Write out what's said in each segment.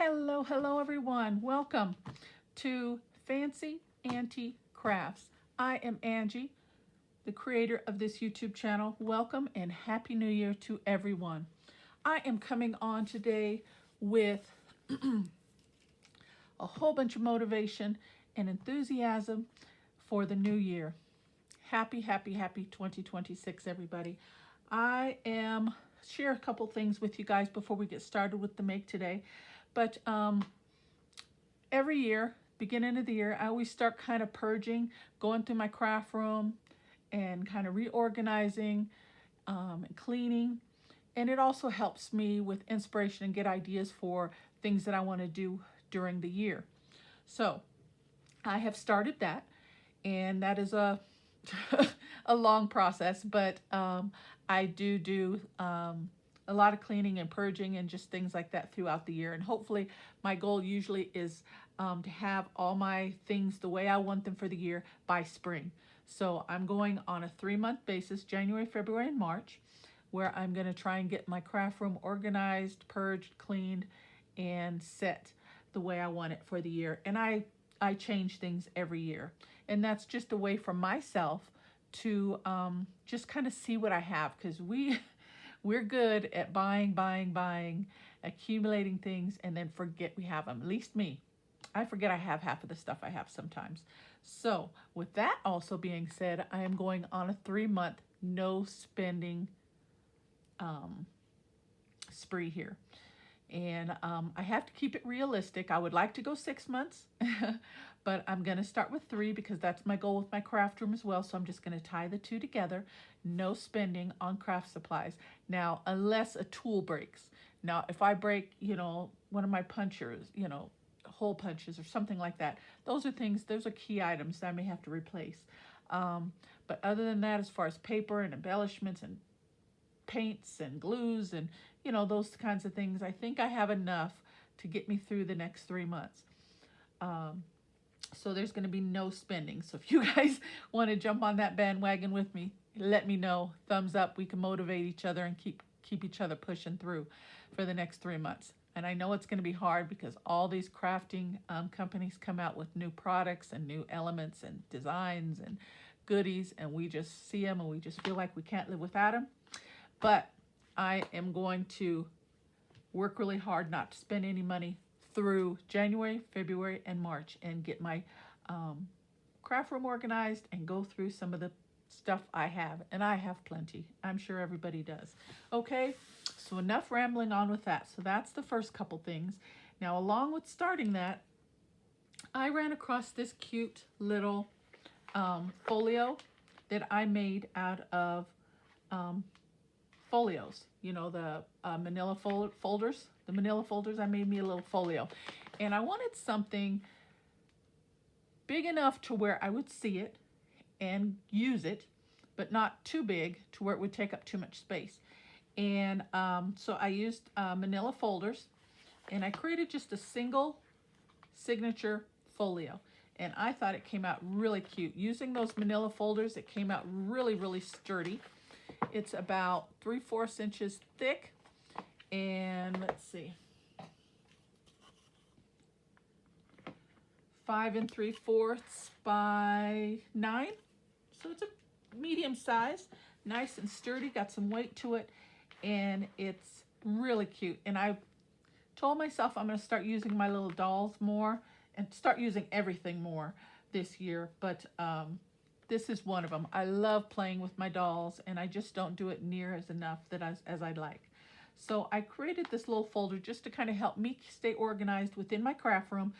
Hello everyone. Welcome to Fancy Auntie Crafts. I am Angie, the creator of this YouTube channel. Welcome and Happy New Year to everyone. I am coming on today with a whole bunch of motivation and enthusiasm for the new year. Happy 2026, everybody. I am share a couple things with you guys before we get started with the make today. But every year, beginning of the year, I always start kind of purging, going through my craft room and kind of reorganizing and cleaning. And it also helps me with inspiration and get ideas for things that I want to do during the year. So I have started that, and that is a a long process, but I do a lot of cleaning and purging and just things like that throughout the year. And hopefully my goal usually is to have all my things the way I want them for the year by spring. So I'm going on a 3-month basis, January, February, and March, where I'm going to try and get my craft room organized, purged, cleaned, and set the way I want it for the year. And I change things every year. And that's just a way for myself to just kind of see what I have, because we're good at buying, accumulating things, and then forget we have them. At least me. I forget I have half of the stuff I have sometimes. So with that also being said, I am going on a 3-month no spending spree here. And I have to keep it realistic. I would like to go 6 months, but I'm going to start with 3 because that's my goal with my craft room as well. So I'm just going to tie the two together. No spending on craft supplies. Now, unless a tool breaks. Now, if I break, one of my punchers, hole punches or something like that, those are key items that I may have to replace. But other than that, as far as paper and embellishments and paints and glues and those kinds of things, I think I have enough to get me through the next 3 months. So there's going to be no spending. So if you guys want to jump on that bandwagon with me, let me know. Thumbs up. We can motivate each other and keep each other pushing through for the next 3 months. And I know it's going to be hard because all these crafting companies come out with new products and new elements and designs and goodies, and we just see them and we just feel like we can't live without them. But I am going to work really hard not to spend any money through January, February, and March, and get my craft room organized and go through some of the stuff I have. And I have plenty. I'm sure everybody does. Okay, so enough rambling on with that. So that's the first couple things. Now, along with starting that, I ran across this cute little folio that I made out of folios, the manila folders. The manila folders, I made me a little folio. And I wanted something big enough to where I would see it and use it, but not too big to where it would take up too much space. And so I used manila folders, and I created just a single signature folio. And I thought it came out really cute. Using those manila folders, it came out really sturdy. It's about 3/4 inches thick, and let's see, 5 3/4 by 9. So it's a medium size, nice and sturdy, got some weight to it, and it's really cute. And I told myself I'm going to start using my little dolls more and start using everything more this year. But this is one of them. I love playing with my dolls, and I just don't do it near as enough as I'd like. So I created this little folder just to kind of help me stay organized within my craft room.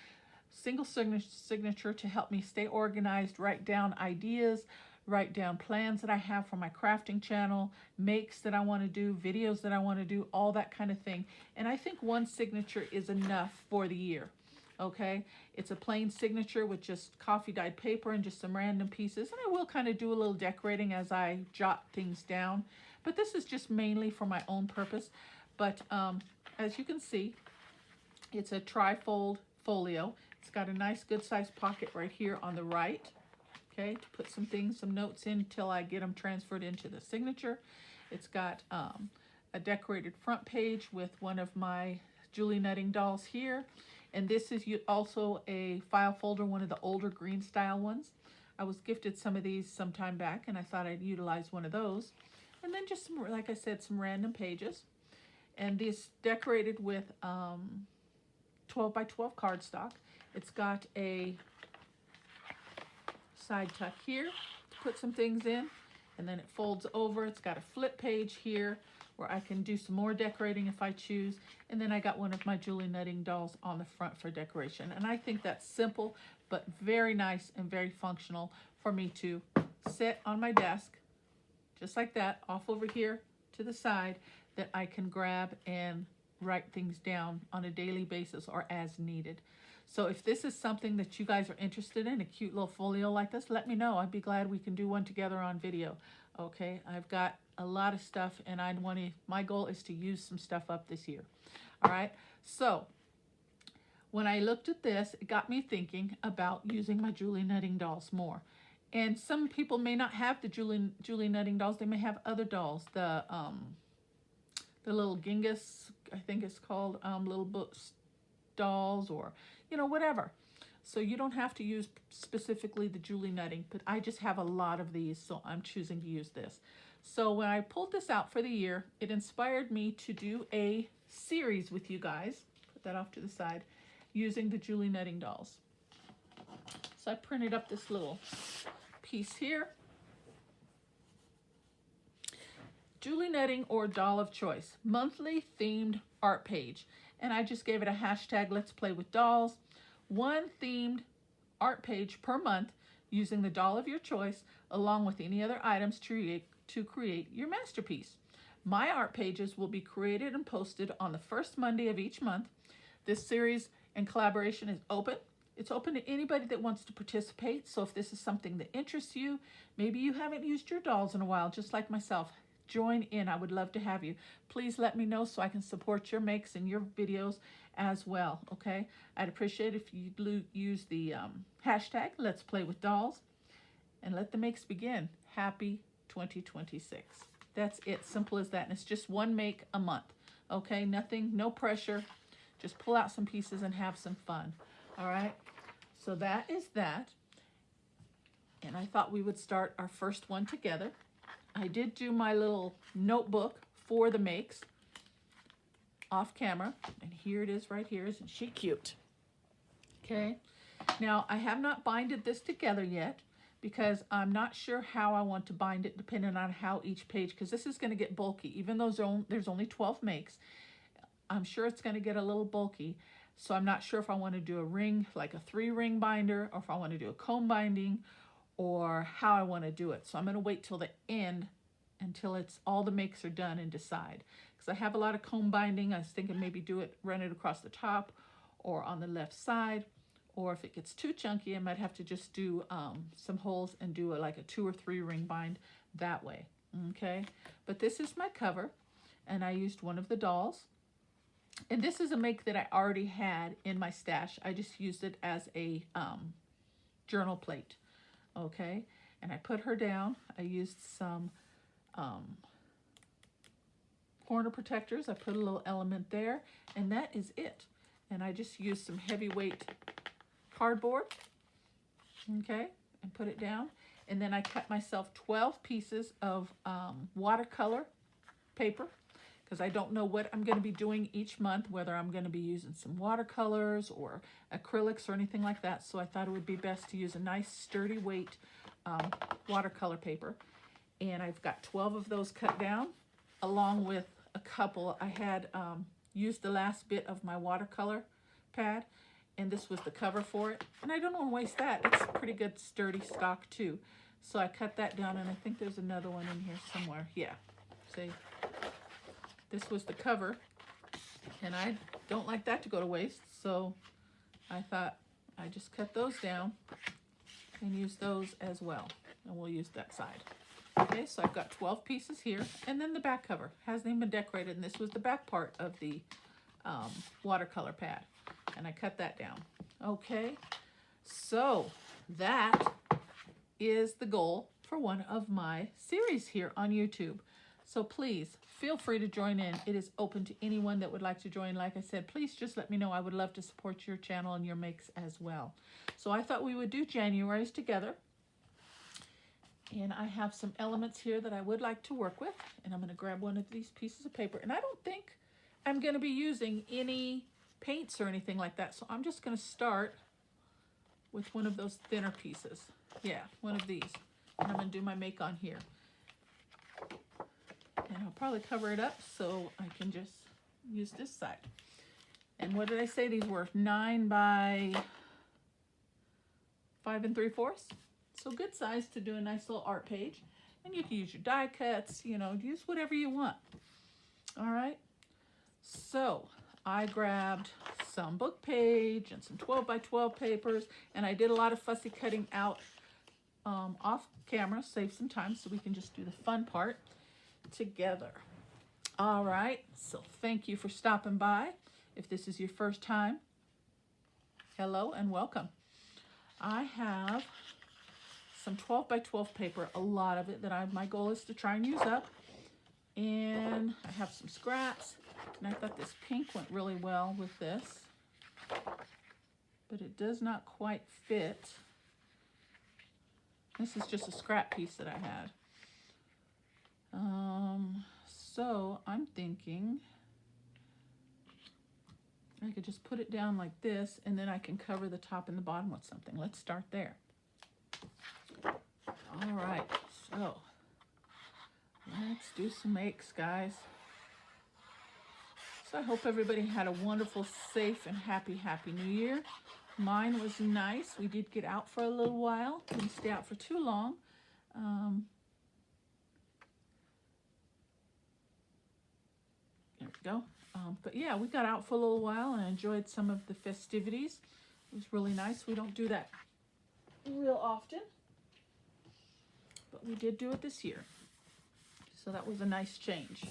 Single signature to help me stay organized, write down ideas, write down plans that I have for my crafting channel, makes that I want to do, videos that I want to do, all that kind of thing. And I think one signature is enough for the year. Okay, it's a plain signature with just coffee dyed paper and just some random pieces. And I will kind of do a little decorating as I jot things down. But this is just mainly for my own purpose. But as you can see, it's a tri-fold folio. It's got a nice good sized pocket right here on the right. Okay, to put some notes in until I get them transferred into the signature. It's got a decorated front page with one of my Julie Nutting dolls here. And this is also a file folder, one of the older green style ones. I was gifted some of these some time back, and I thought I'd utilize one of those. And then just some, like I said, some random pages. And this decorated with 12 by 12 cardstock. It's got a side tuck here to put some things in, and then it folds over. It's got a flip page here where I can do some more decorating if I choose. And then I got one of my Julie Nutting dolls on the front for decoration. And I think that's simple, but very nice and very functional for me to sit on my desk, just like that, off over here to the side, that I can grab and write things down on a daily basis or as needed. So if this is something that you guys are interested in, a cute little folio like this, let me know. I'd be glad we can do one together on video. Okay, I've got a lot of stuff, and my goal is to use some stuff up this year. All right, so when I looked at this, it got me thinking about using my Julie Nutting dolls more. And some people may not have the Julie Nutting dolls. They may have other dolls. The little Genghis, I think it's called, little books dolls, or whatever. So you don't have to use specifically the Julie Nutting, but I just have a lot of these, so I'm choosing to use this. So when I pulled this out for the year, it inspired me to do a series with you guys. Put that off to the side, using the Julie Nutting dolls. So I printed up this little piece here. Julie Nutting or doll of choice, monthly themed art page. And I just gave it a hashtag, let's play with dolls. One themed art page per month using the doll of your choice, along with any other items to create your masterpiece. My art pages will be created and posted on the first Monday of each month. This series and collaboration is open. It's open to anybody that wants to participate. So if this is something that interests you, maybe you haven't used your dolls in a while, just like myself, join in. I would love to have you. Please let me know so I can support your makes and your videos as well, okay? I'd appreciate if you use the hashtag Let's Play with Dolls, and let the makes begin. Happy 2026. That's it, simple as that. And it's just one make a month, okay? Nothing, no pressure. Just pull out some pieces and have some fun, all right? So that is that. And I thought we would start our first one together. I did do my little notebook for the makes off camera, and here it is right here. Isn't she cute? Okay, now I have not binded this together yet because I'm not sure how I want to bind it, depending on how each page, because this is going to get bulky. Even though there's only 12 makes, I'm sure it's going to get a little bulky. So I'm not sure if I want to do a ring, like a 3-ring binder, or if I want to do a comb binding, or how I want to do it. So I'm going to wait till the end, until it's all the makes are done, and decide. Because I have a lot of comb binding. I was thinking maybe run it across the top or on the left side. Or if it gets too chunky, I might have to just do some holes and do like a 2 or 3 ring bind that way. Okay, but this is my cover, and I used one of the dolls. And this is a make that I already had in my stash. I just used it as a journal plate. Okay, and I put her down. I used some corner protectors. I put a little element there, and that is it. And I just used some heavyweight cardboard, okay, and put it down. And then I cut myself 12 pieces of watercolor paper, because I don't know what I'm going to be doing each month, whether I'm going to be using some watercolors or acrylics or anything like that. So I thought it would be best to use a nice sturdy weight watercolor paper. And I've got 12 of those cut down, along with a couple. I had used the last bit of my watercolor pad, and this was the cover for it. And I don't want to waste that. It's pretty good sturdy stock too. So I cut that down, and I think there's another one in here somewhere. Yeah, see? This was the cover, and I don't like that to go to waste, so I thought I just cut those down and use those as well, and we'll use that side. Okay, so I've got 12 pieces here, and then the back cover hasn't even been decorated, and this was the back part of the watercolor pad, and I cut that down. Okay, so that is the goal for one of my series here on YouTube. So please feel free to join in. It is open to anyone that would like to join. Like I said, please just let me know. I would love to support your channel and your makes as well. So I thought we would do January's together. And I have some elements here that I would like to work with. And I'm going to grab one of these pieces of paper. And I don't think I'm going to be using any paints or anything like that. So I'm just going to start with one of those thinner pieces. Yeah, one of these. And I'm going to do my make on here. And I'll probably cover it up so I can just use this side. And what did I say these were? 9 by 5 3/4. So good size to do a nice little art page. And you can use your die cuts, you know, use whatever you want. All right. So I grabbed some book page and some 12 by 12 papers. And I did a lot of fussy cutting out off camera, save some time so we can just do the fun part together. All right. So thank you for stopping by. If this is your first time, hello and welcome. I have some 12 by 12 paper, a lot of it that my goal is to try and use up. And I have some scraps, and I thought this pink went really well with this, but it does not quite fit. This is just a scrap piece that I had. So I'm thinking I could just put it down like this, and then I can cover the top and the bottom with something. Let's start there. All right, so let's do some makes, guys. So I hope everybody had a wonderful, safe, and happy New Year. Mine was nice. We did get out for a little while. Didn't stay out for too long. There we go. But yeah, we got out for a little while and enjoyed some of the festivities. It was really nice. We don't do that real often, but we did do it this year. So that was a nice change.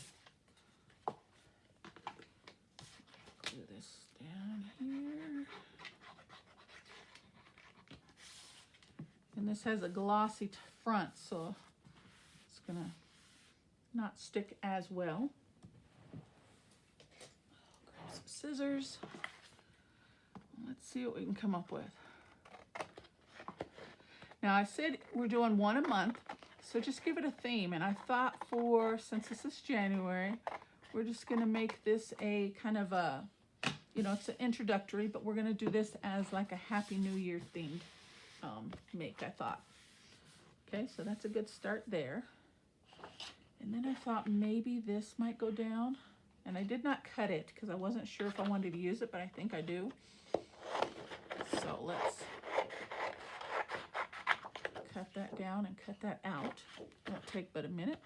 Do this down here. And this has a glossy front, so it's gonna not stick as well. Grab some scissors. Let's see what we can come up with. Now I said we're doing one a month, so just give it a theme. And I thought since this is January, we're just gonna make this a kind of a, you know, it's an introductory, but we're gonna do this as like a Happy New Year themed make, I thought. Okay, so that's a good start there. And then I thought maybe this might go down. And I did not cut it because I wasn't sure if I wanted to use it, but I think I do. So let's cut that down and cut that out. Won't take but a minute.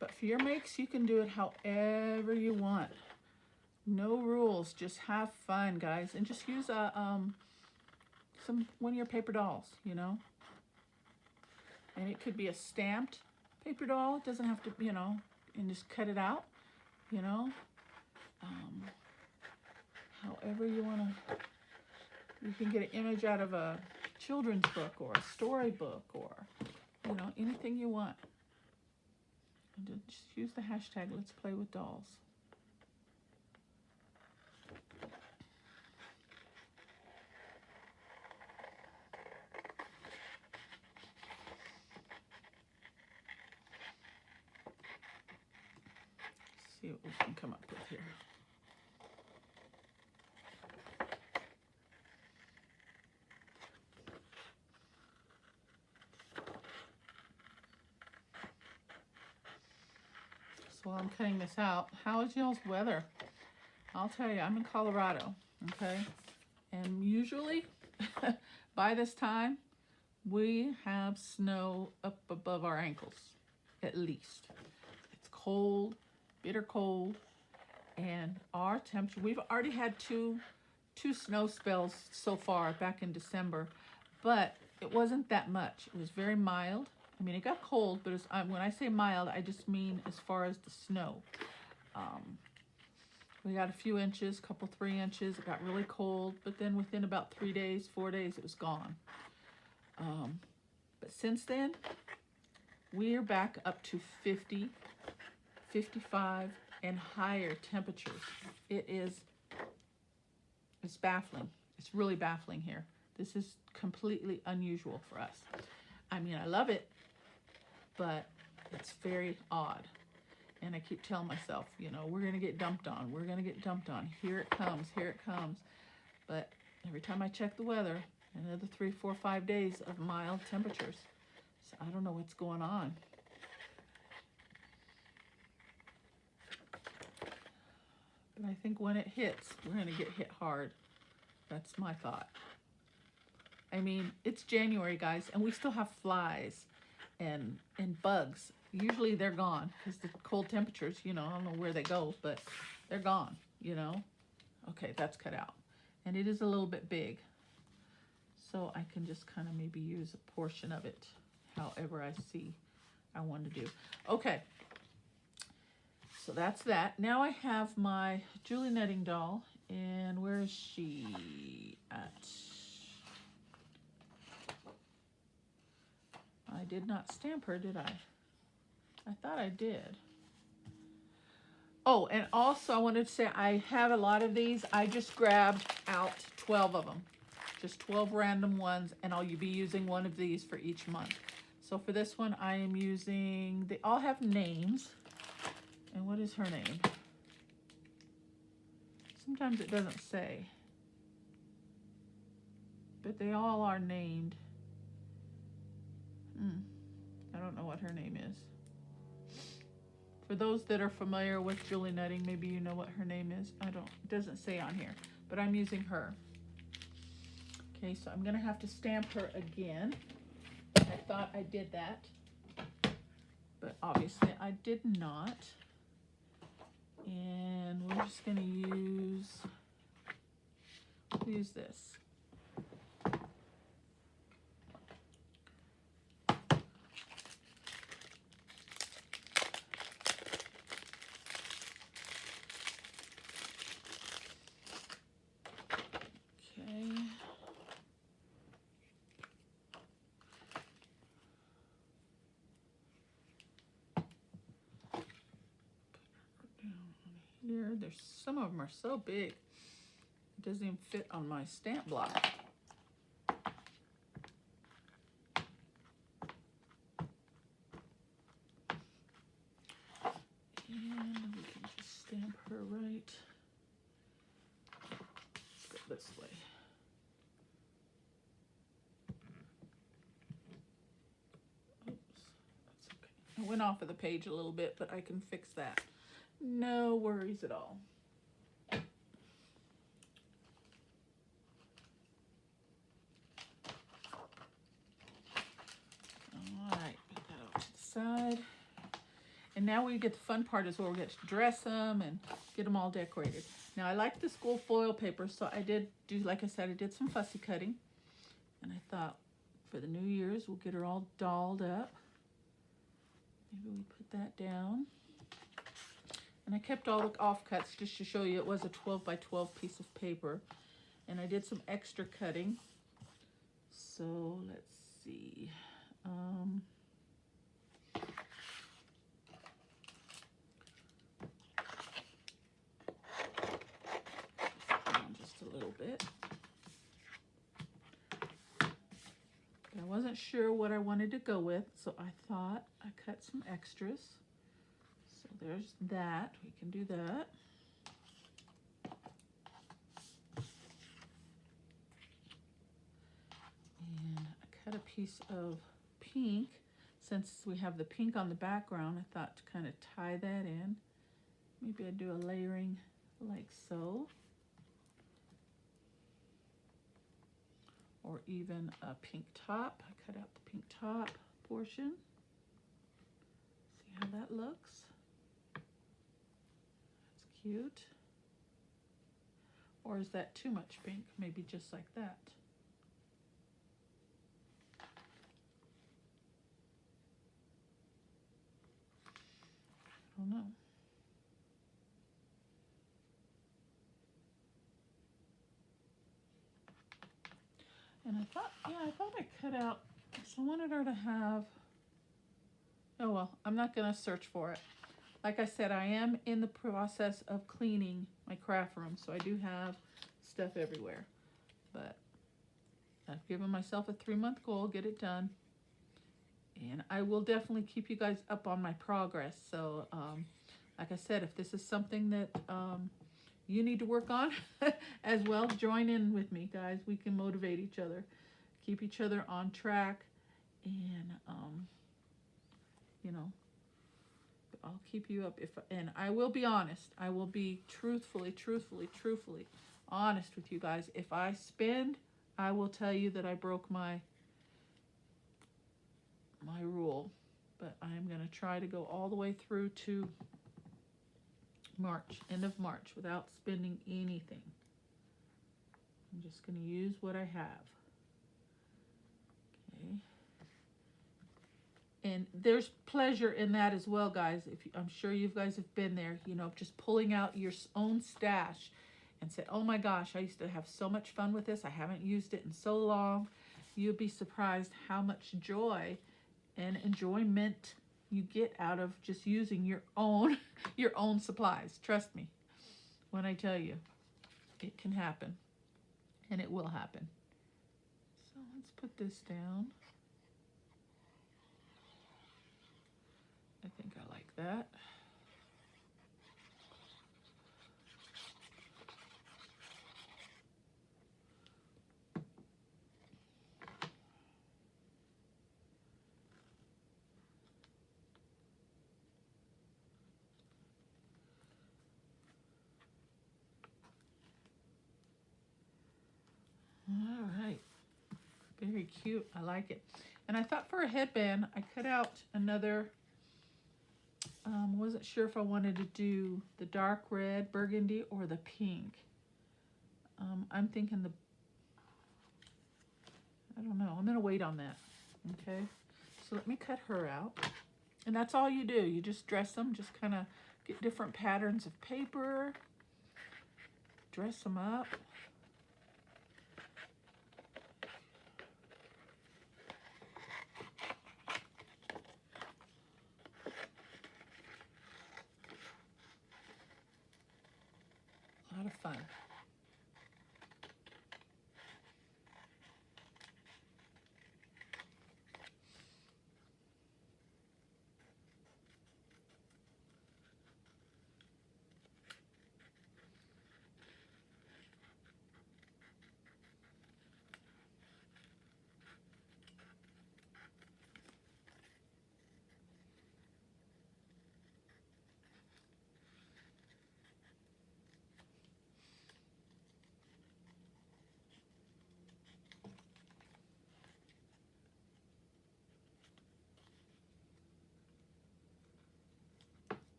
But for your makes, you can do it however you want. No rules, just have fun, guys. And just use one of your paper dolls, you know. And it could be a stamped paper doll. It doesn't have to, you know, and just cut it out, you know. However you want to. You can get an image out of a children's book or a storybook or, you know, anything you want. And just use the hashtag Let's Play with Dolls. See what we can come up with here. So while I'm cutting this out, how is y'all's weather? I'll tell you, I'm in Colorado, okay? And usually, by this time, we have snow up above our ankles, at least. It's cold, bitter cold, and our temperature, we've already had two snow spells so far back in December, but it wasn't that much. It was very mild. I mean, it got cold, but when I say mild, I just mean as far as the snow. We got a few inches, couple 3 inches. It got really cold, but then within about 3 days, 4 days, it was gone. But since then, we're back up to 50, 55, and higher temperatures. It's baffling. It's really baffling here. This is completely unusual for us. I mean, I love it, but it's very odd. And I keep telling myself, you know, we're going to get dumped on. We're going to get dumped on. Here it comes. Here it comes. But every time I check the weather, another 3, 4, 5 days of mild temperatures. So I don't know what's going on. But I think when it hits, we're going to get hit hard. That's my thought. I mean, it's January, guys, and we still have flies and bugs. Usually they're gone because the cold temperatures, you know, I don't know where they go, but they're gone, you know. Okay, that's cut out. And it is a little bit big. So I can just kind of maybe use a portion of it, however I see I want to do. Okay, so that's that. Now I have my Julie Netting doll, and where is she at? I did not stamp her, did I? I thought I did. Oh, and also I wanted to say I have a lot of these. I just grabbed out 12 of them. Just 12 random ones, and I'll be using one of these for each month. So for this one, I am using, they all have names. And what is her name? Sometimes it doesn't say. But they all are named. I don't know what her name is. For those that are familiar with Julie Netting, maybe you know what her name is. It doesn't say on here, but I'm using her. Okay, so I'm gonna have to stamp her again. I thought I did that, but obviously I did not. And we're just gonna use this. Here, there's some of them are so big it doesn't even fit on my stamp block. And we can just stamp her right. Let's go this way. Oops, that's okay. I went off of the page a little bit, but I can fix that. No worries at all. All right, put that off to the side. And now we get the fun part is where we get to dress them and get them all decorated. Now I like the school foil paper, so I did do, like I said, I did some fussy cutting. And I thought for the New Year's, we'll get her all dolled up. Maybe we put that down. And I kept all the offcuts just to show you it was a 12 by 12 piece of paper. And I did some extra cutting. So let's see. Just a little bit. But I wasn't sure what I wanted to go with, so I thought I cut some extras. So there's that. We can do that. And I cut a piece of pink. Since we have the pink on the background, I thought to kind of tie that in. Maybe I'd do a layering like so. Or even a pink top. I cut out the pink top portion. See how that looks? That's cute. Or is that too much pink? Maybe just like that. I don't know. And I thought I cut out, so I wanted her to have, oh well, I'm not going to search for it. Like I said, I am in the process of cleaning my craft room, so I do have stuff everywhere. But I've given myself a 3-month goal, get it done. And I will definitely keep you guys up on my progress. So, like I said, if this is something that you need to work on as well, join in with me, guys. We can motivate each other, keep each other on track, and you know, I'll keep you up. And I will be honest. I will be truthfully honest with you guys. If I spend, I will tell you that I broke my rule. But I am going to try to go all the way through to March, end of March, without spending anything. I'm just going to use what I have. Okay. And there's pleasure in that as well, guys. I'm sure you guys have been there, you know, just pulling out your own stash and say, oh my gosh, I used to have so much fun with this. I haven't used it in so long. You'd be surprised how much joy and enjoyment you get out of just using your own supplies. Trust me when I tell you, it can happen, and it will happen. So let's put this down. I think I like that. All right, very cute. I like it. And I thought for a headband, I cut out another, wasn't sure if I wanted to do the dark red, burgundy, or the pink. I'm thinking I don't know. I'm going to wait on that. Okay, so let me cut her out. And that's all you do. You just dress them, just kind of get different patterns of paper, dress them up. A lot of fun.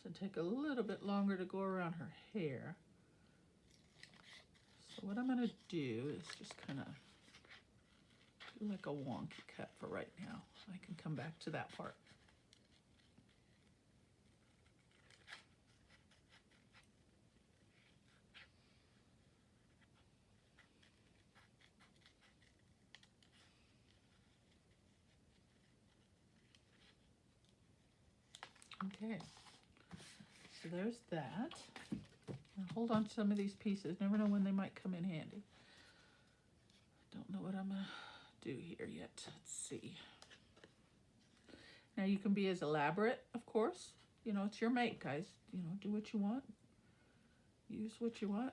So take a little bit longer to go around her hair. So what I'm going to do is just kind of do like a wonky cut for right now. I can come back to that part. Okay, so there's that. Now hold on to some of these pieces. Never know when they might come in handy. Don't know what I'm going to do here yet. Let's see. Now you can be as elaborate, of course. You know, it's your make, guys. You know, do what you want. Use what you want.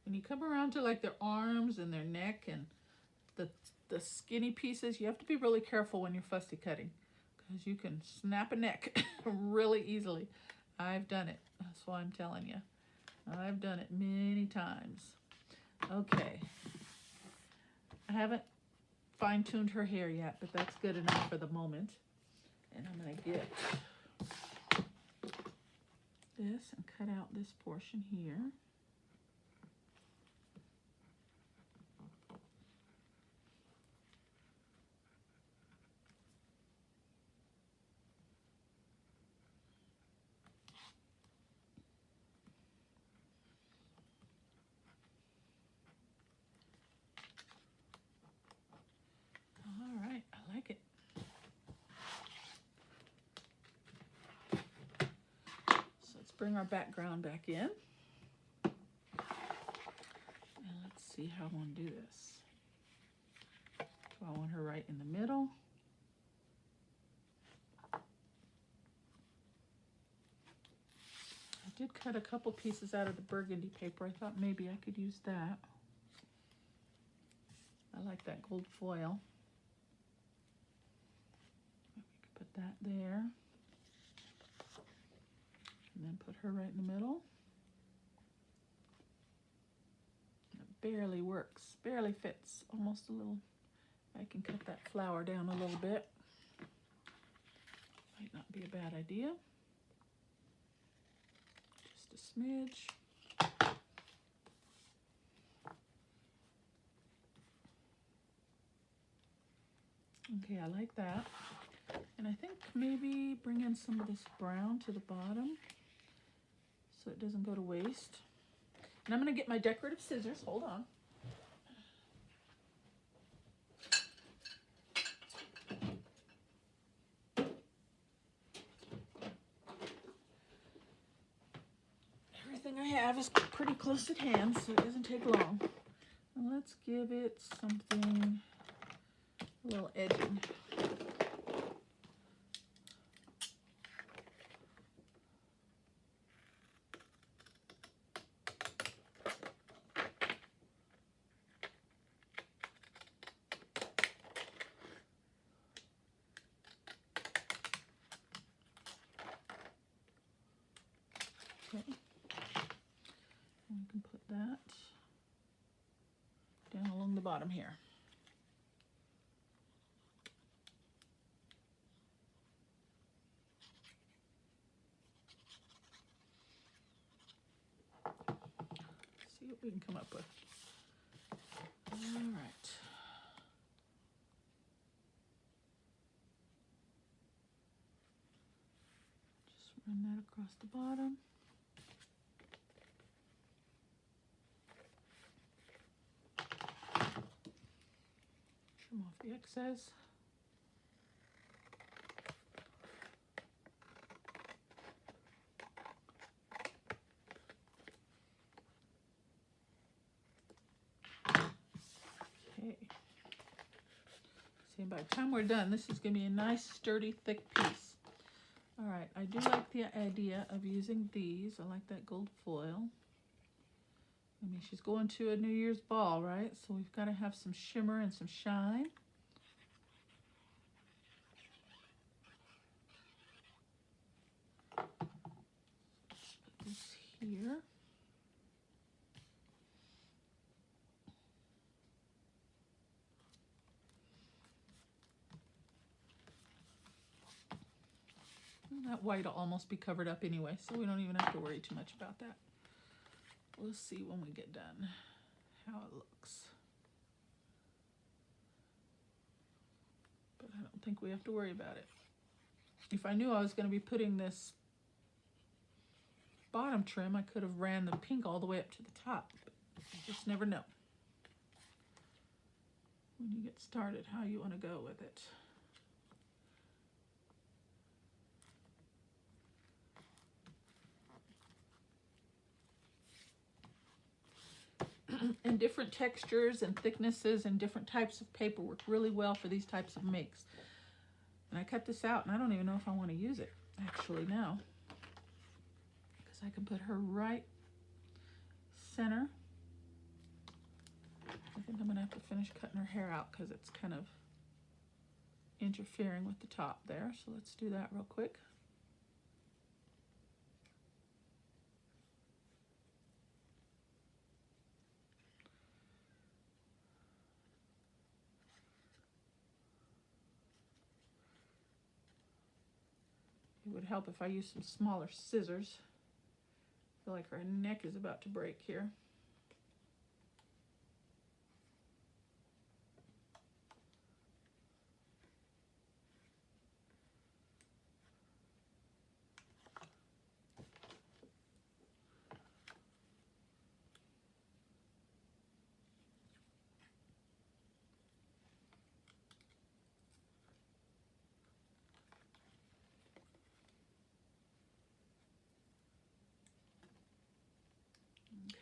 When you come around to like their arms and their neck and the skinny pieces, you have to be really careful when you're fussy cutting, because you can snap a neck really easily. I've done it. That's why I'm telling you. I've done it many times. Okay. I haven't fine-tuned her hair yet, but that's good enough for the moment. And I'm going to get this and cut out this portion here. All right, I like it. So let's bring our background back in. And let's see how I want to do this. Do I want her right in the middle? I did cut a couple pieces out of the burgundy paper. I thought maybe I could use that. I like that gold foil. We could put that there. And then put her right in the middle. It barely works, barely fits, almost a little. I can cut that flower down a little bit. Might not be a bad idea. Just a smidge. Okay, I like that. And I think maybe bring in some of this brown to the bottom so it doesn't go to waste. And I'm going to get my decorative scissors. Hold on. Everything I have is pretty close at hand, so it doesn't take long. And let's give it something, a little edging. Okay. And we can put that down along the bottom here. See what we can come up with. All right. Just run that across the bottom. Trim off the excess. Okay. See, by the time we're done, this is going to be a nice, sturdy, thick piece. All right, I do like the idea of using these. I like that gold foil. I mean, she's going to a New Year's ball, right? So we've got to have some shimmer and some shine. Put this here. And that white will almost be covered up anyway, so we don't even have to worry too much about that. We'll see when we get done how it looks. But I don't think we have to worry about it. If I knew I was going to be putting this bottom trim, I could have ran the pink all the way up to the top. But you just never know when you get started how you want to go with it. And different textures and thicknesses and different types of paper work really well for these types of makes. And I cut this out and I don't even know if I want to use it actually now, because I can put her right center. I think I'm going to have to finish cutting her hair out because it's kind of interfering with the top there. So let's do that real quick. It would help if I used some smaller scissors. I feel like her neck is about to break here.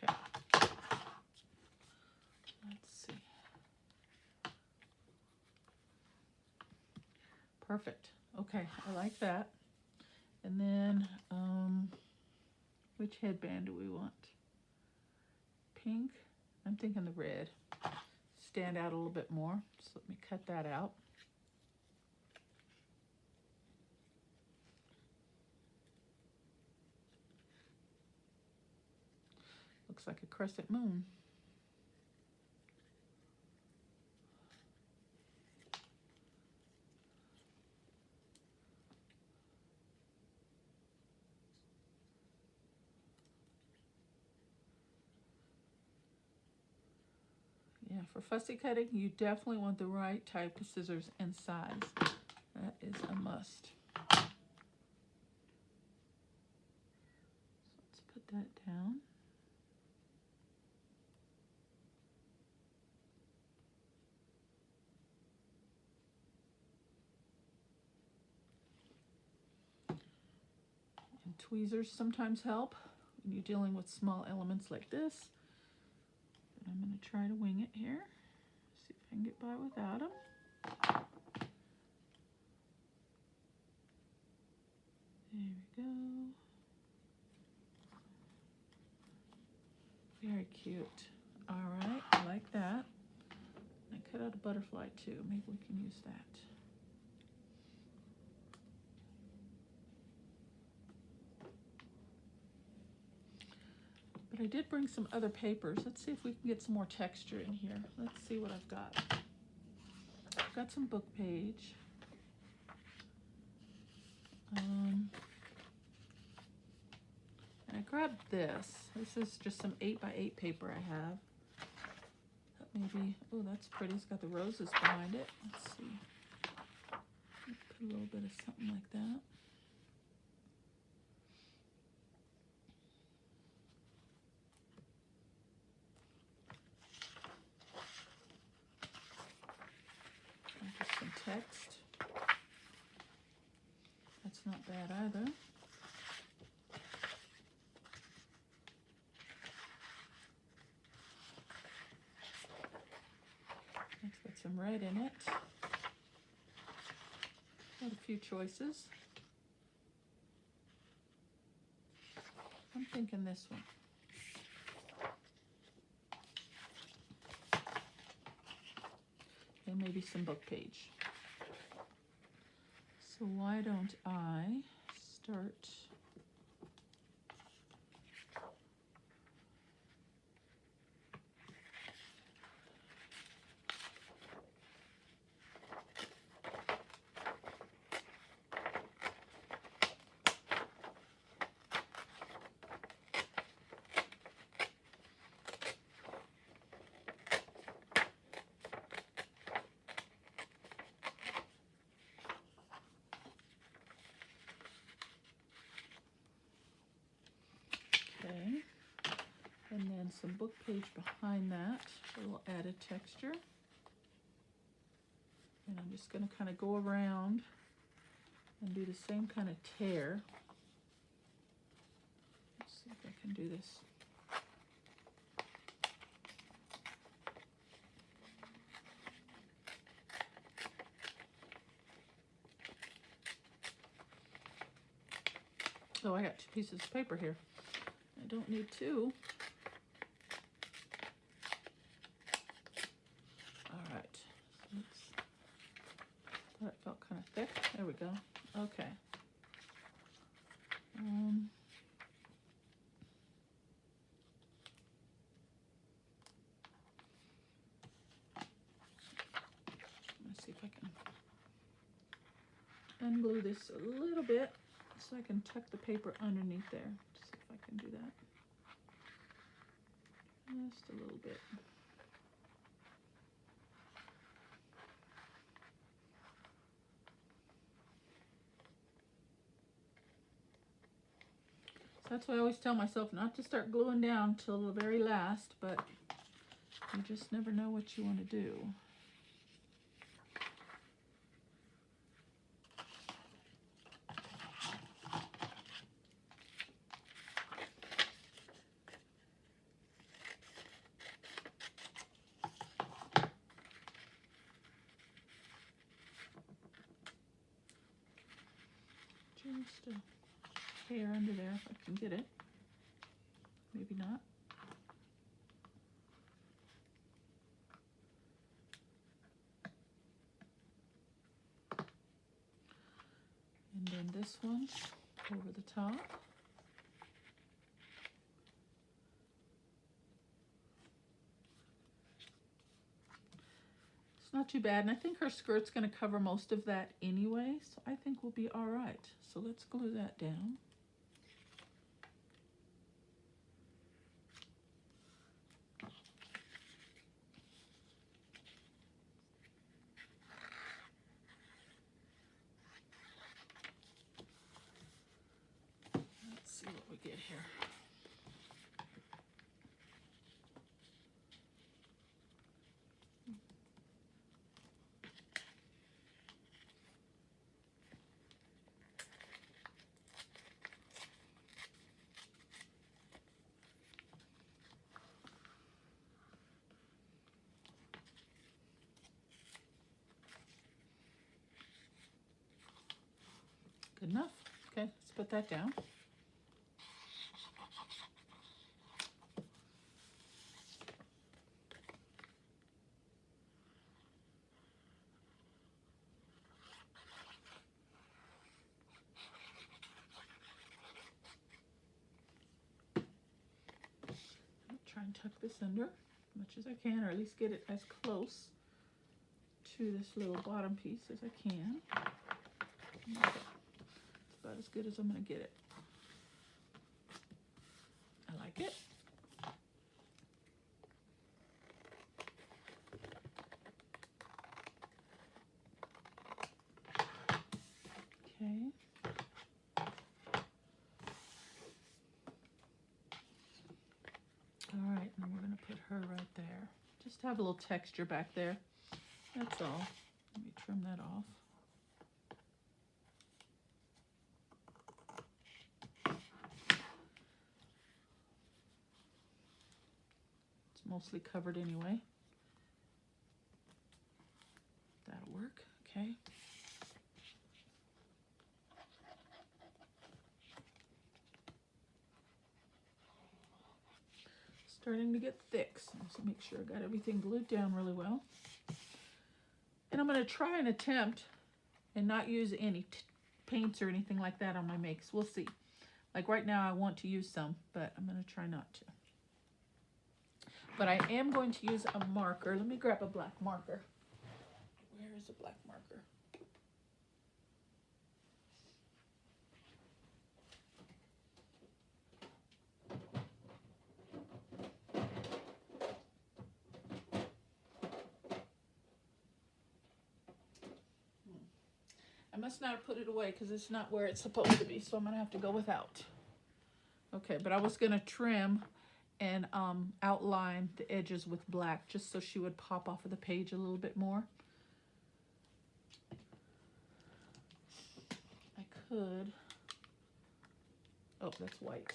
Okay. Let's see. Perfect. Okay, I like that. And then, which headband do we want? Pink? I'm thinking the red. Stand out a little bit more. So let me cut that out. Looks like a crescent moon. Yeah, for fussy cutting, you definitely want the right type of scissors and size. That is a must. So let's put that down. And tweezers sometimes help when you're dealing with small elements like this. I'm going to try to wing it here. See if I can get by without them. There we go. Very cute. All right, I like that. I cut out a butterfly too. Maybe we can use that. But I did bring some other papers. Let's see if we can get some more texture in here. Let's see what I've got. I've got some book page. And I grabbed this. This is just some 8x8 paper I have. Maybe, oh, that's pretty. It's got the roses behind it. Let's see. Put a little bit of something like that. Just some text. That's not bad either. It's got some red in it. Got a few choices. I'm thinking this one. And maybe some book page. So why don't I start and then some book page behind that, a little added texture. And I'm just going to kind of go around and do the same kind of tear. Let's see if I can do this. Oh, I got 2 pieces of paper here. I don't need 2. All right. Thought it felt thick. There we go. Okay. Let's see if I can unglue this a little bit so I can tuck the paper underneath there. Let's see if I can do that. Just a little bit. So that's why I always tell myself not to start gluing down till the very last, but you just never know what you want to do. Just a hair under there if I can get it. Maybe not. And then this one over the top. It's not too bad, and I think her skirt's going to cover most of that anyway, so I think we'll be all right. So let's glue that down. Let's see what we get here. Good enough. Okay, let's put that down. I'll try and tuck this under as much as I can, or at least get it as close to this little bottom piece as I can. Okay. It's about as good as I'm going to get it. I like it. Okay. All right, and we're going to put her right there. Just have a little texture back there. That's all. Let me trim that off. It's mostly covered anyway. That'll work. Okay. Starting to get thick, so let's make sure I got everything glued down really well. And I'm going to try and attempt and not use any paints or anything like that on my makes. We'll see. Like right now I want to use some, but I'm going to try not to. But I am going to use a marker. Let me grab a black marker. Where is a black marker? I must not have put it away because it's not where it's supposed to be, so I'm going to have to go without. Okay, but I was going to trim and outline the edges with black just so she would pop off of the page a little bit more. I could. Oh, that's white.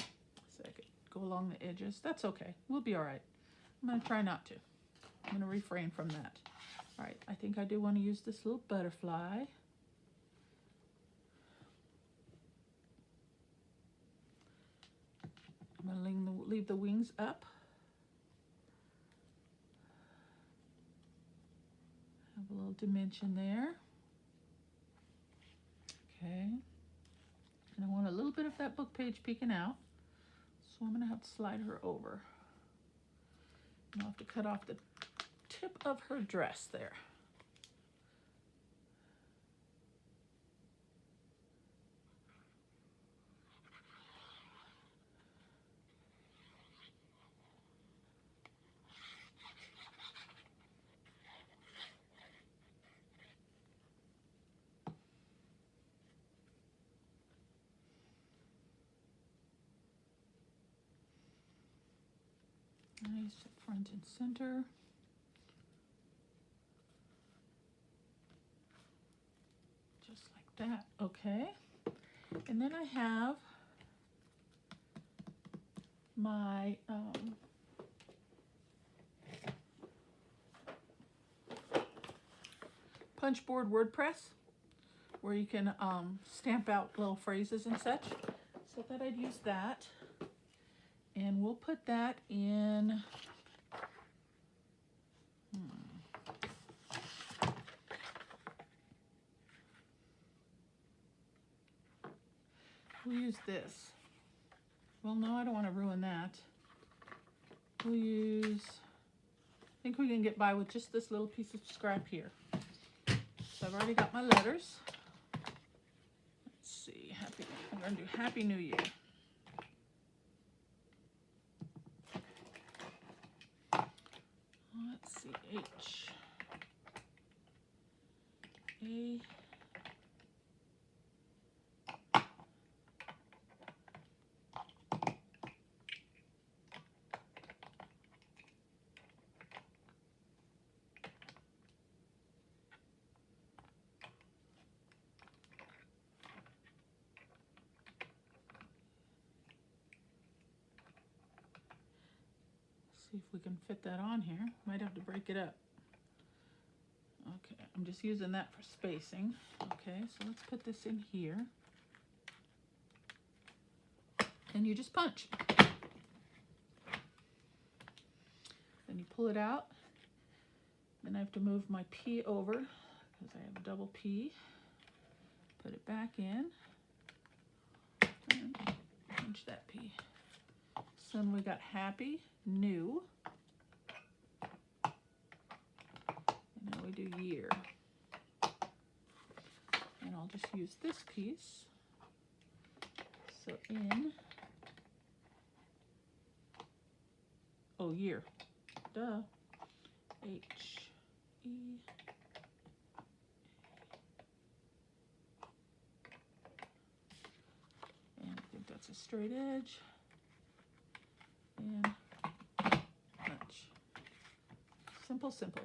So I could go along the edges. That's okay. We'll be all right. I'm going to try not to. I'm going to refrain from that. All right, I think I do want to use this little butterfly. I'm going to leave the wings up. Have a little dimension there. Okay. And I want a little bit of that book page peeking out. So I'm going to have to slide her over. And I'll have to cut off the tip of her dress there. Nice, front and center. Just like that, okay. And then I have my punch board WordPress, where you can stamp out little phrases and such. So I thought I'd use that. And we'll put that in, we'll use this. Well, no, I don't want to ruin that. We'll use, I think we can get by with just this little piece of scrap here. So I've already got my letters. Let's see, I'm going to do Happy New Year. Let's see, H, A, see if we can fit that on here. Might have to break it up. Okay, I'm just using that for spacing. Okay, so let's put this in here. And you just punch. Then you pull it out. Then I have to move my P over because I have a double P. Put it back in. And punch that P. So then we got Happy New. And now we do Year. And I'll just use this piece. So in, oh, year, duh, H, E, and I think that's a straight edge, and punch. Simple, simple.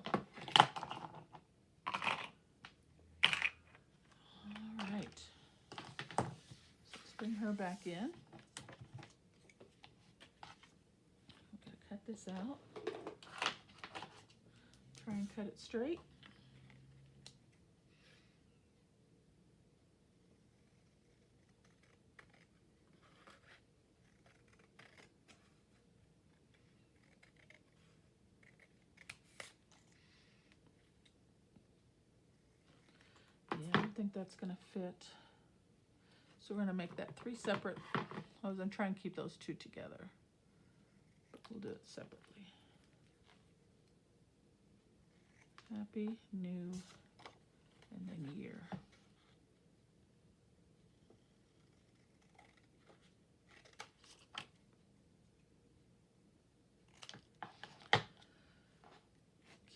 All right, so let's bring her back in. I'm gonna cut this out. Try and cut it straight. Yeah, I don't think that's gonna fit. So we're gonna make that 3 separate. I was gonna try and keep those 2 together, but we'll do it separately. Happy New, and then Year.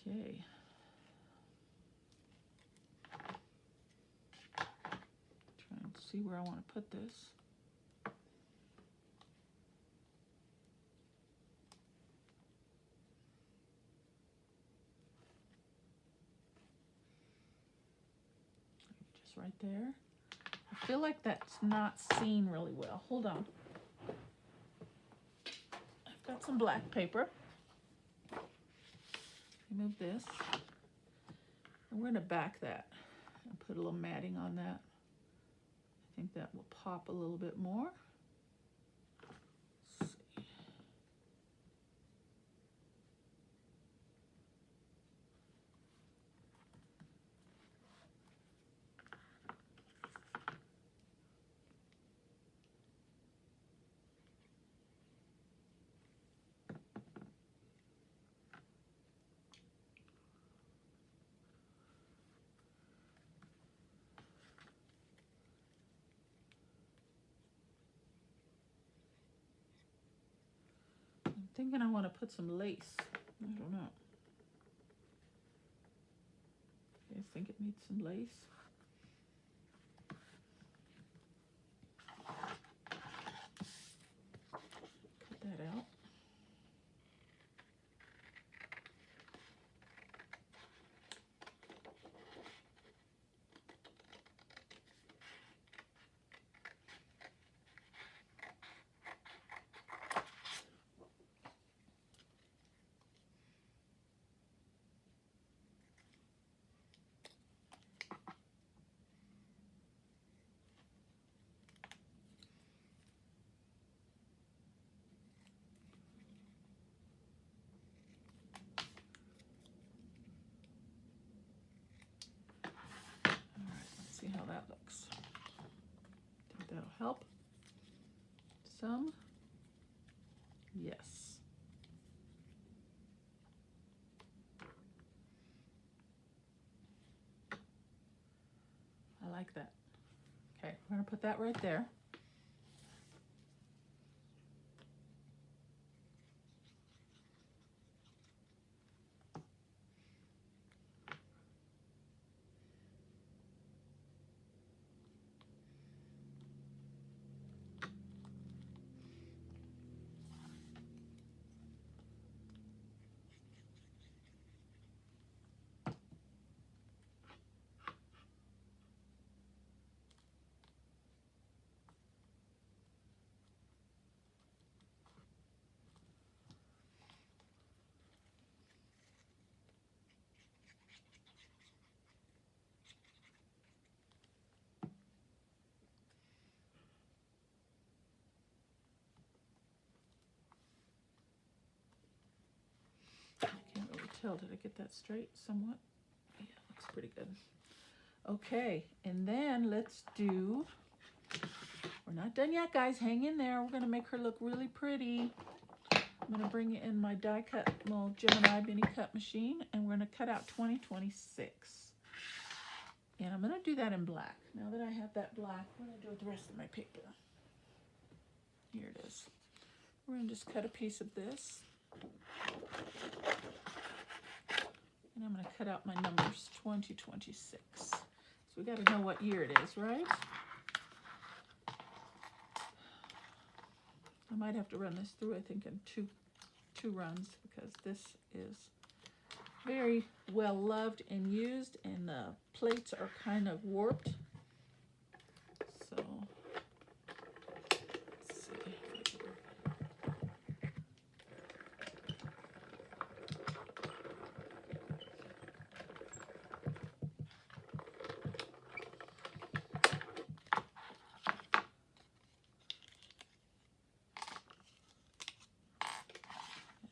Okay. Try and see where I want to put this. Just right there. I feel like that's not seen really well. Hold on. I've got some black paper. Remove this. And we're going to back that and put a little matting on that. I think that will pop a little bit more. Let's see. thinking I want to put some lace. I don't know. You guys think it needs some lace? Cut that out. See how that looks. Think that'll help some. Yes. I like that. Okay, we're gonna put that right there. Can't really tell. Did I get that straight somewhat? Yeah, looks pretty good. Okay, and then let's do, we're not done yet, guys. Hang in there. We're going to make her look really pretty. I'm going to bring it in my die cut, little Gemini mini cut machine, and we're going to cut out 2026. And I'm going to do that in black. Now that I have that black, what do I do with the rest of my paper? Here it is. We're going to just cut a piece of this. And I'm going to cut out my numbers, 2026. So we got to know what year it is, right? I might have to run this through, I think, in two runs, because this is very well loved and used, and the plates are kind of warped. So, let's see.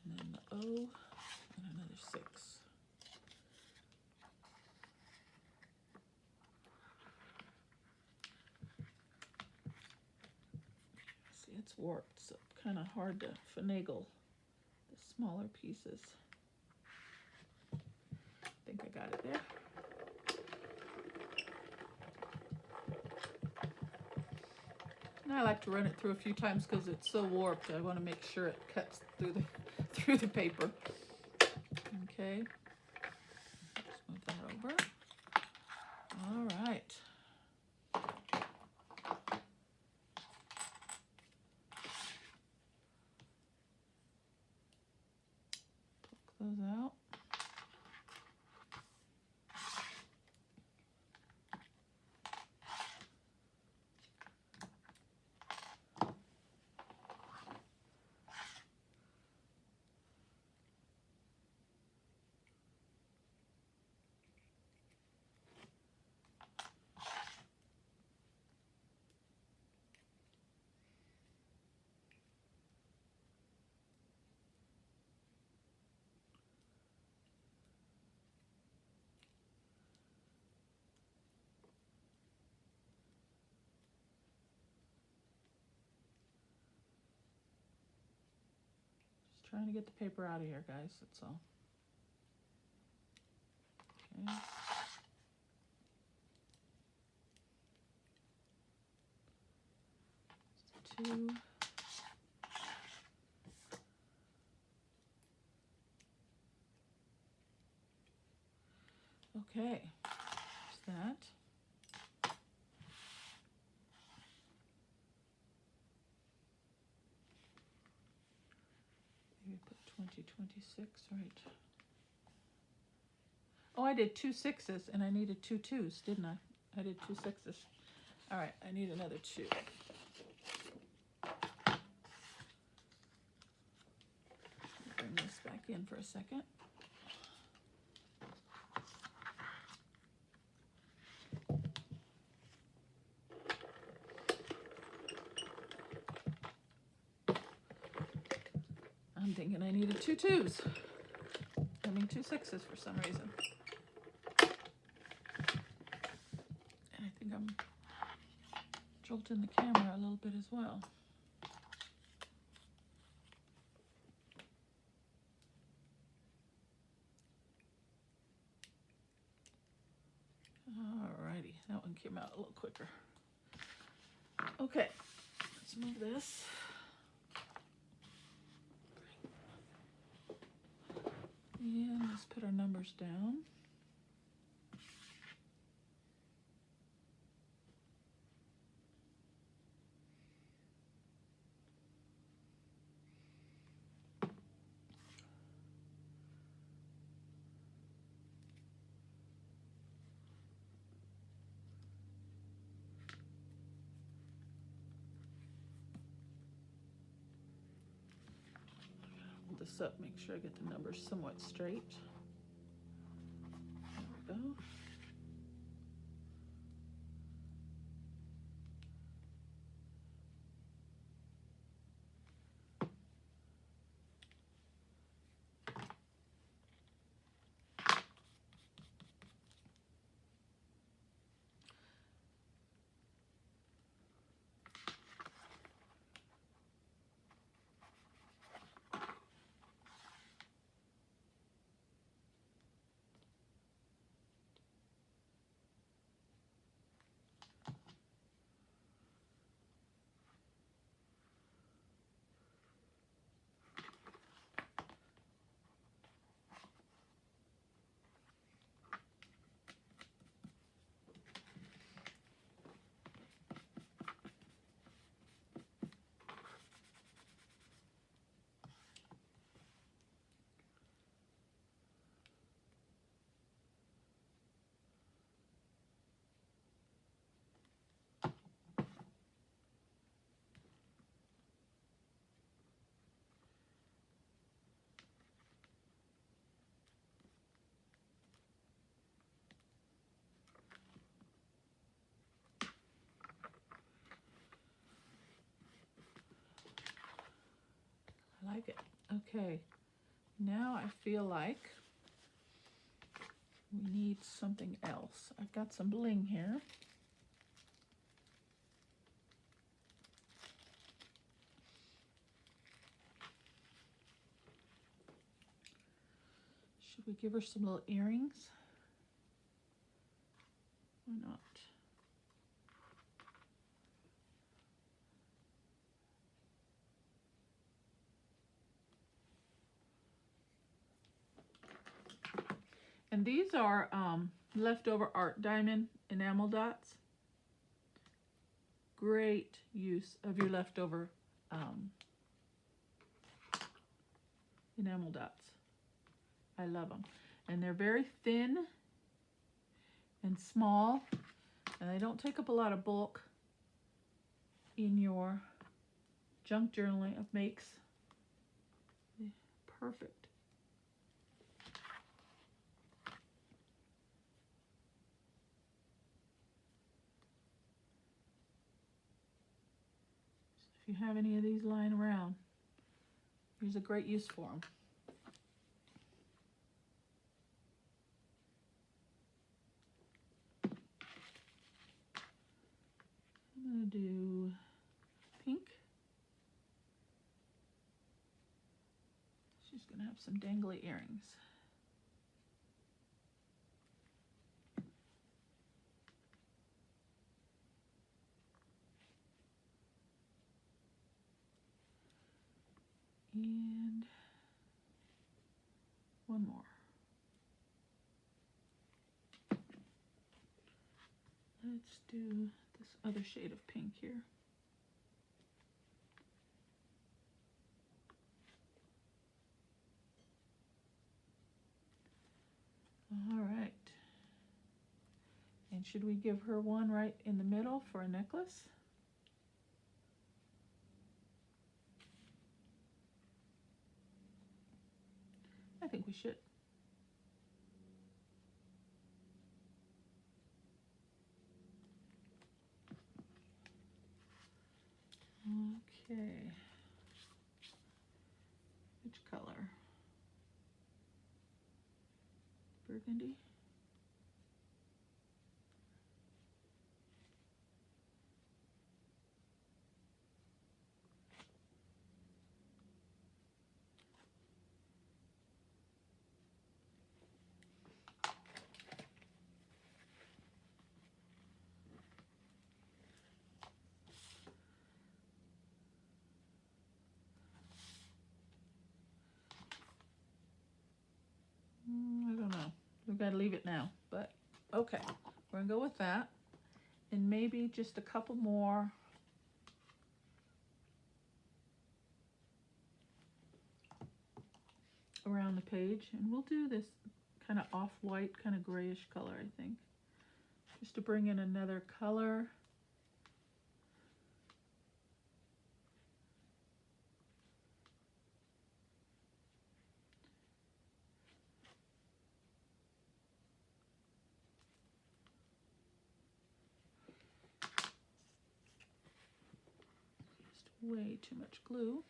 And then the O and another 6. See, it's warped, so kind of hard to finagle the smaller pieces. I think I got it there. And I like to run it through a few times because it's so warped. I want to make sure it cuts through the paper. Okay. Just move that over. All right. Poke those out. Trying to get the paper out of here, guys, that's all. Okay. Two. Okay, there's that. Maybe put 2026, right? Oh, I did 2 6s and I needed 2 2s, didn't I? I did 2 6s. All right, I need another 2. Bring this back in for a second. I'm thinking I needed 2 2s. I mean 2 6s for some reason. And I think I'm jolting the camera a little bit as well. Alrighty, that one came out a little quicker. Okay, let's move this. And let's put our numbers down. Hold this up, make sure I get the numbers somewhat straight. There we go. I like it. Okay, now I feel like we need something else. I've got some bling here. Should we give her some little earrings? Why not? And these are leftover art diamond enamel dots. Great use of your leftover enamel dots. I love them. And they're very thin and small, and they don't take up a lot of bulk in your junk journaling of makes. Perfect. If you have any of these lying around, here's a great use for them. I'm going to do pink. She's going to have some dangly earrings. And one more. let's do this other shade of pink here. All right. And should we give her one right in the middle for a necklace? I think we should. Okay. Which color? Burgundy? I don't know. We've got to leave it now, but okay. We're gonna go with that. And maybe just a couple more around the page. And we'll do this kind of off-white, kind of grayish color, I think. Just to bring in another color. Way too much glue.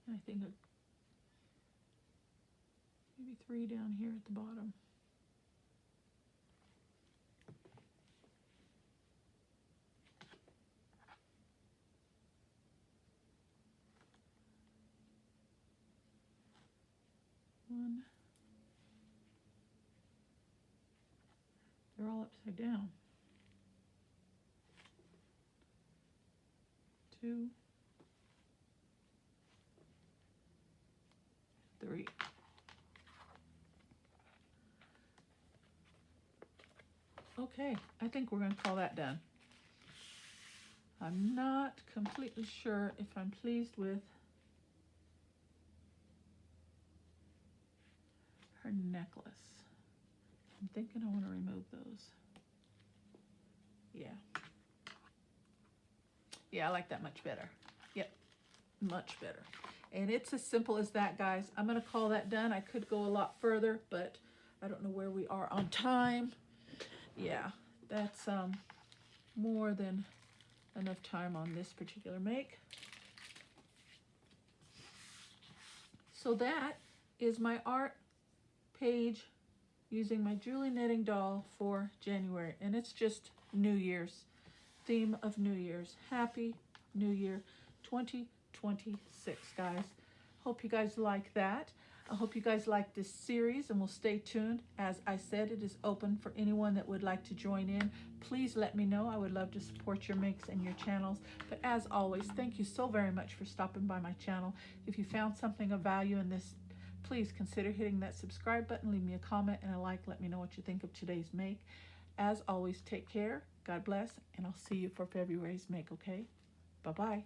And I think maybe 3 down here at the bottom. One. They're all upside down. 2, 3. Okay, I think we're going to call that done. I'm not completely sure if I'm pleased with her necklace. I'm thinking I want to remove those. Yeah. Yeah, I like that much better. Yep, much better. And it's as simple as that, guys. I'm going to call that done. I could go a lot further, but I don't know where we are on time. Yeah, that's more than enough time on this particular make. So that is my art page using my Julie knitting doll for January. And it's just New Year's. Theme of New Year's. Happy New Year 2026, guys. Hope you guys like that. I hope you guys like this series, and we'll stay tuned. As I said, it is open for anyone that would like to join in. Please let me know. I would love to support your makes and your channels. But as always, thank you so very much for stopping by my channel. If you found something of value in this, please consider hitting that subscribe button. Leave me a comment and a like. Let me know what you think of today's make. As always, take care. God bless, and I'll see you for February's make, okay? Bye-bye.